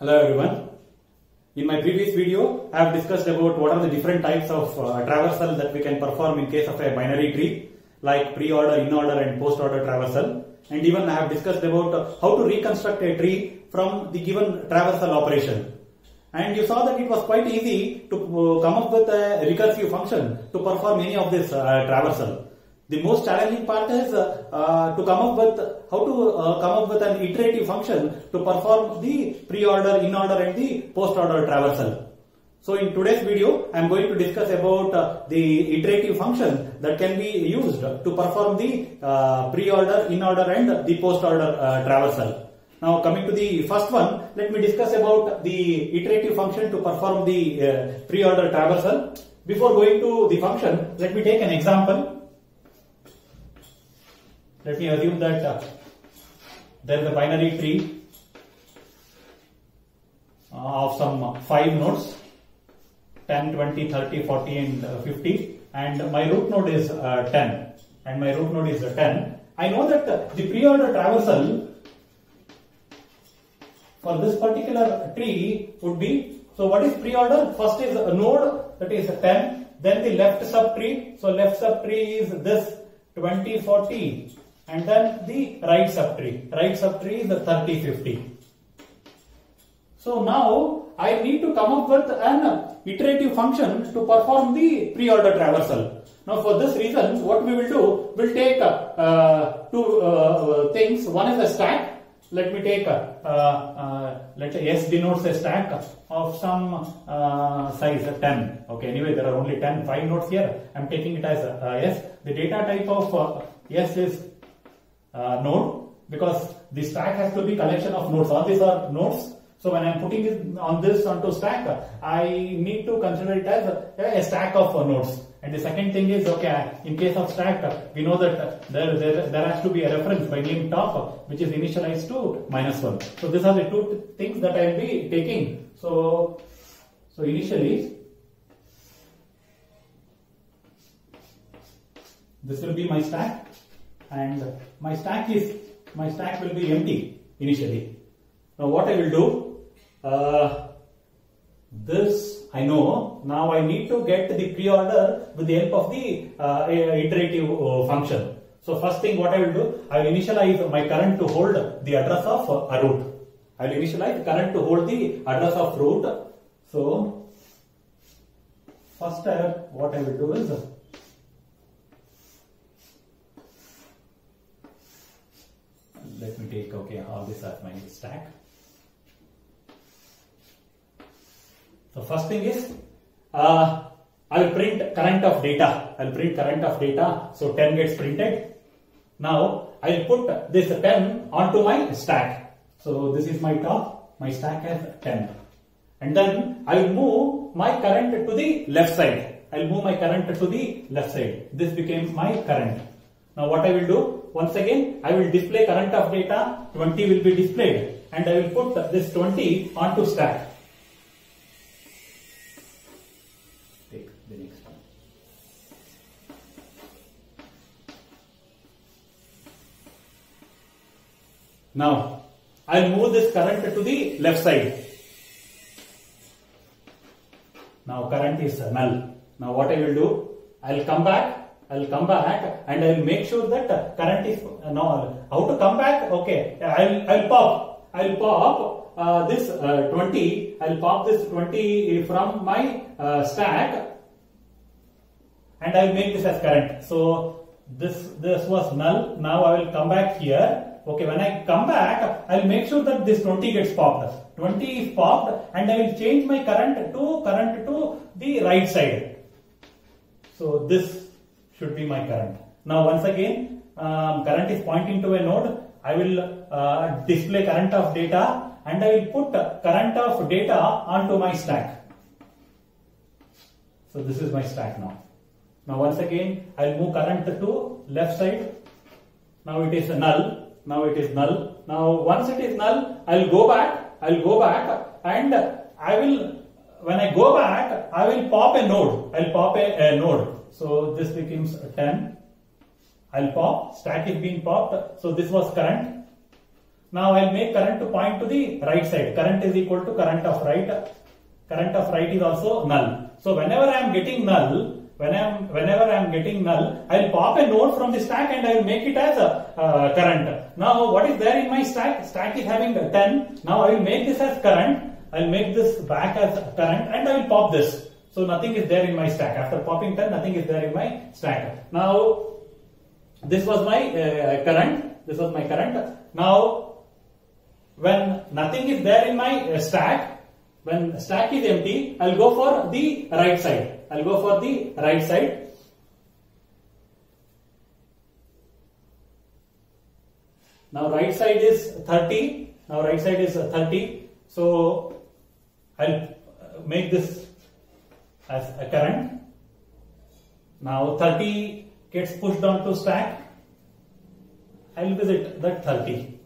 Hello everyone. In my previous video, I have discussed about what are the different types of traversal that we can perform in case of a binary tree, like pre-order, in-order and post-order traversal. And even I have discussed about how to reconstruct a tree from the given traversal operation. And you saw that it was quite easy to come up with a recursive function to perform any of this traversal. The most challenging part is to come up with how to come up with an iterative function to perform the pre-order, in-order and the post-order traversal. So in today's video, I am going to discuss about the iterative function that can be used to perform the pre-order, in-order and the post-order traversal. Now coming to the first one, let me discuss about the iterative function to perform the pre-order traversal. Before going to the function, let me take an example. Let me assume that there is a binary tree of some 5 nodes, 10, 20, 30, 40 and 50, and my root node is 10 and my root node is 10. I know that the pre-order traversal for this particular tree would be, so what is pre-order? First is a node, that is 10, then the left subtree, so left subtree is this 20, 40. And then the right subtree is the 30, 50. So now I need to come up with an iterative function to perform the pre-order traversal. Now for this reason, what we will do, we'll take two things. One is a stack. Let me take let's say S denotes a stack of some size 10. Okay, anyway there are only 5 nodes here. I'm taking it as S. The data type of S is node, because the stack has to be collection of nodes. All these are nodes. So when I'm putting it on this onto stack, I need to consider it as a stack of nodes. And the second thing is, okay, in case of stack, we know that there has to be a reference by name top, which is initialized to -1. So these are the two things that I will be taking. So initially, this will be my stack. And my stack will be empty initially. Now what I will do, this I know. Now I need to get the pre-order with the help of the iterative function. So first thing what I will do, I will initialize my current to hold the address of a root. I will initialize current to hold the address of root. So first what I will do is, let me take, okay, all this as my stack. So first thing is, I will print current of data. I will print current of data. So 10 gets printed. Now I will put this 10 onto my stack. So this is my top. My stack has 10. And then I will move my current to the left side. I will move my current to the left side. This became my current. Now what I will do? Once again, I will display current of data, 20 will be displayed, and I will put this 20 onto stack. Take the next one. Now, I will move this current to the left side. Now current is null. Now what I will do, I will come back and I will make sure that current is no. How to come back? Okay, I'll pop this 20. I'll pop this 20 from my stack, and I'll make this as current. So this was null. Now I will come back here. Okay, when I come back, I'll make sure that this 20 gets popped. 20 is popped, and I will change my current to the right side. So this should be my current. Now once again, current is pointing to a node. I will display current of data and I will put current of data onto my stack. So this is my stack now. Now once again, I will move current to left side. Now it is null. Now it is null. Now once it is null, I will go back. And I will, when I go back, I will pop a node. I will pop a node. So this becomes 10. I'll pop, stack is being popped. So this was current. Now I'll make current to point to the right side. Current is equal to current of right. Current of right is also null. So whenever I am getting null, whenever I am getting null, I will pop a node from the stack and I will make it as a current. Now what is there in my stack? Stack is having 10. Now I will make this as current. I will make this back as current and I will pop this. So nothing is there in my stack. After popping 10, nothing is there in my stack. Now this was my current. This was my current. Now when nothing is there in my stack, when stack is empty, I'll go for the right side. I'll go for the right side. Now right side is 30. Now right side is 30. So I'll make this as a current. Now 30 gets pushed onto stack. I'll visit that 30.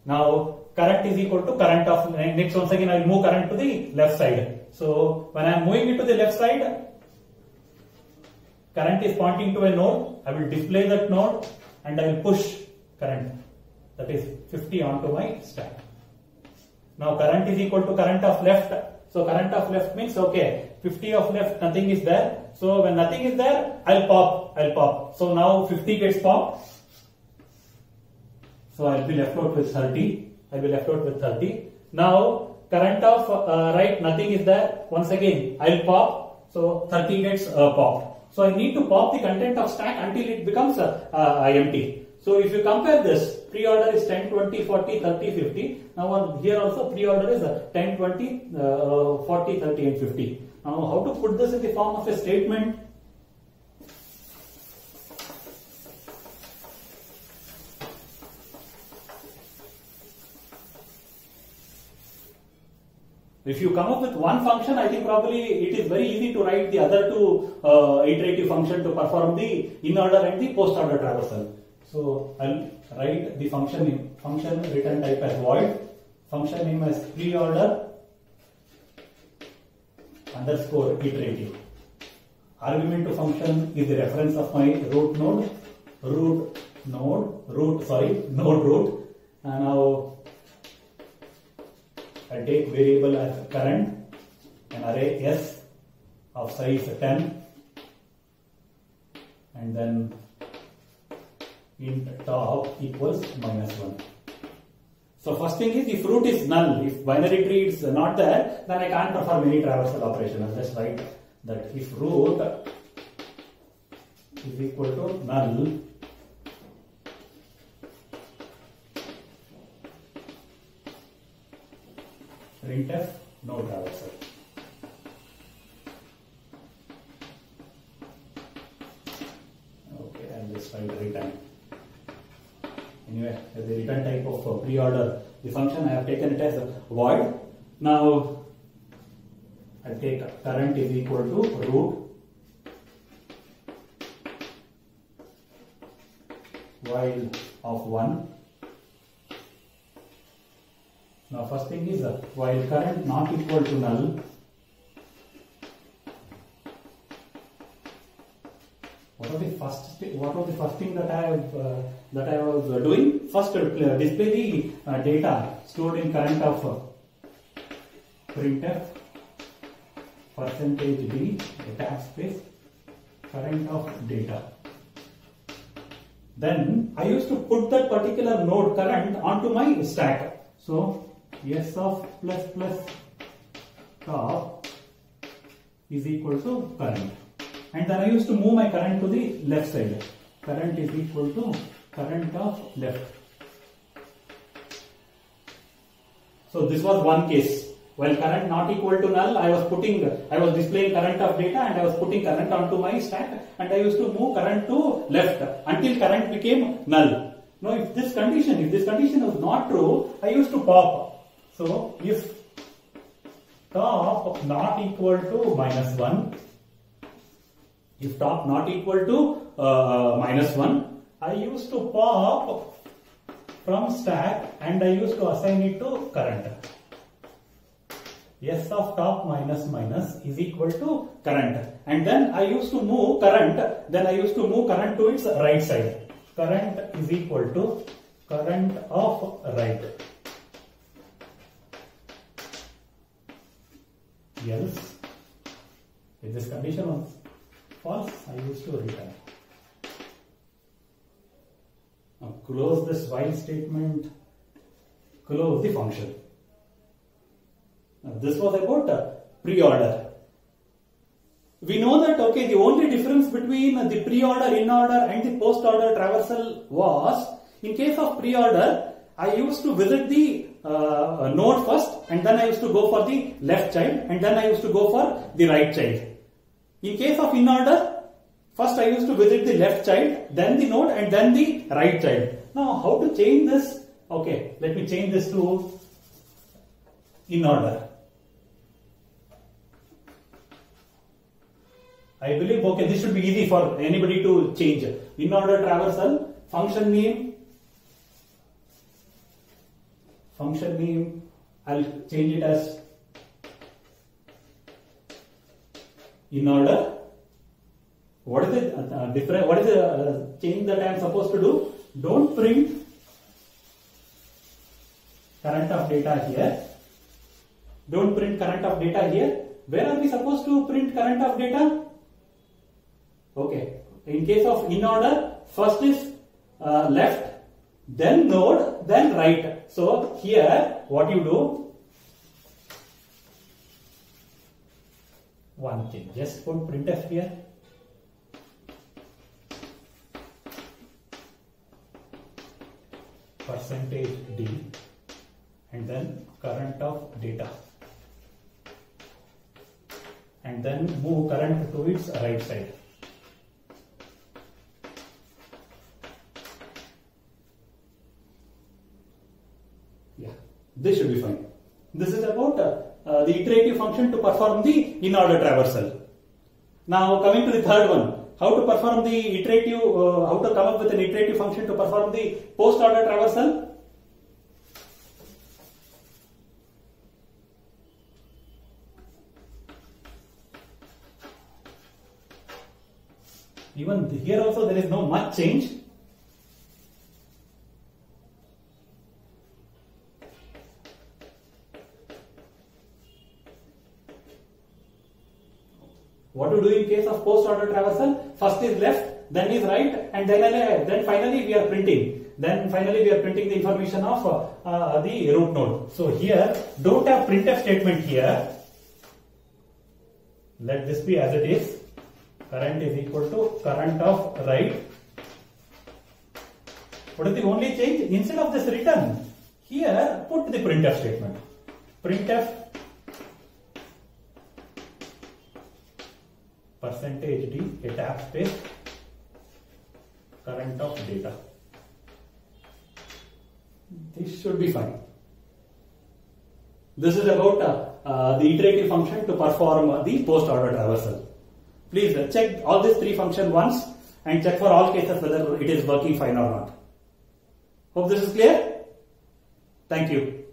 Now current is equal to current of next. Once again I will move current to the left side. So when I am moving it to the left side, current is pointing to a node. I will display that node and I will push current, that is 50, onto my stack. Now current is equal to current of left. So current of left means okay, 50 of left, nothing is there. So when nothing is there, I'll pop. So now 50 gets popped. So I'll be left out with 30. Now current of right, nothing is there. Once again I'll pop. So 30 gets popped. So I need to pop the content of stack until it becomes empty. So if you compare this, pre-order is 10, 20, 40, 30, 50. Now here also pre-order is 10, 20, 40, 30 and 50. Now how to put this in the form of a statement? If you come up with one function, I think probably it is very easy to write the other two iterative function to perform the in order and the post order traversal. So I'll write the function return type as void, function name as pre-order underscore iterative. Argument to function is the reference of my node root. And now I take variable as current, an array S of size 10, and then int top equals -1. So first thing is, if root is null, if binary tree is not there, then I can't perform any traversal operation. I'll just write that if root is equal to null, printf no traversal. Okay, I'll just write return. Anyway, the return type of pre-order, the function I have taken it as a void. Now I take current is equal to root while of 1. Now first thing is while current not equal to null, what was the first thing that I was doing? First display the data stored in current of printf %d tab space current of data. Then I used to put that particular node current onto my stack. So S of ++ top is equal to current, and then I used to move my current to the left side. Current is equal to current of left. So this was one case. While current not equal to null, I was displaying current of data and I was putting current onto my stack, and I used to move current to left until current became null. Now if this condition was not true, I used to pop. So if top not equal to -1, if top not equal to -1, I used to pop from stack and I used to assign it to current. S of top minus is equal to current, and then I used to move current. Then I used to move current to its right side. Current is equal to current of write. Else, if this condition was false, I used to return. Now close this while statement, close the function. Now this was about pre-order. We know that, okay, the only difference between the pre-order, in-order and the post-order traversal was, in case of pre-order, I used to visit the node first, and then I used to go for the left child, and then I used to go for the right child. In case of in-order, first I used to visit the left child, then the node, and then the right child. Now, how to change this? Okay, let me change this to in-order. I believe, okay, this should be easy for anybody to change. In-order traversal, function name, I'll change it as in-order. What is the different? What is the change that I am supposed to do? Don't print current of data here. Don't print current of data here. Where are we supposed to print current of data? Okay, in case of in-order, first is left, then node, then right. So here, what you do? One thing, just put printf here. %d and then current of data. And then move current to its right side. Yeah, this should be fine. This is about the iterative function to perform the in-order traversal. Now coming to the third one, how to perform the iterative, how to come up with an iterative function to perform the post-order traversal. Even here also there is no much change. What to do in case of post-order traversal? First is left, then is right, and then finally we are printing. Then finally we are printing the information of the root node. So here, don't have printf statement here. Let this be as it is. Current is equal to current of write. What is the only change? Instead of this return, here put the printf statement. Printf %d a tab space current of data. This should be fine. This is about the iterative function to perform the post-order traversal. Please check all these three functions once and check for all cases whether it is working fine or not. Hope this is clear. Thank you.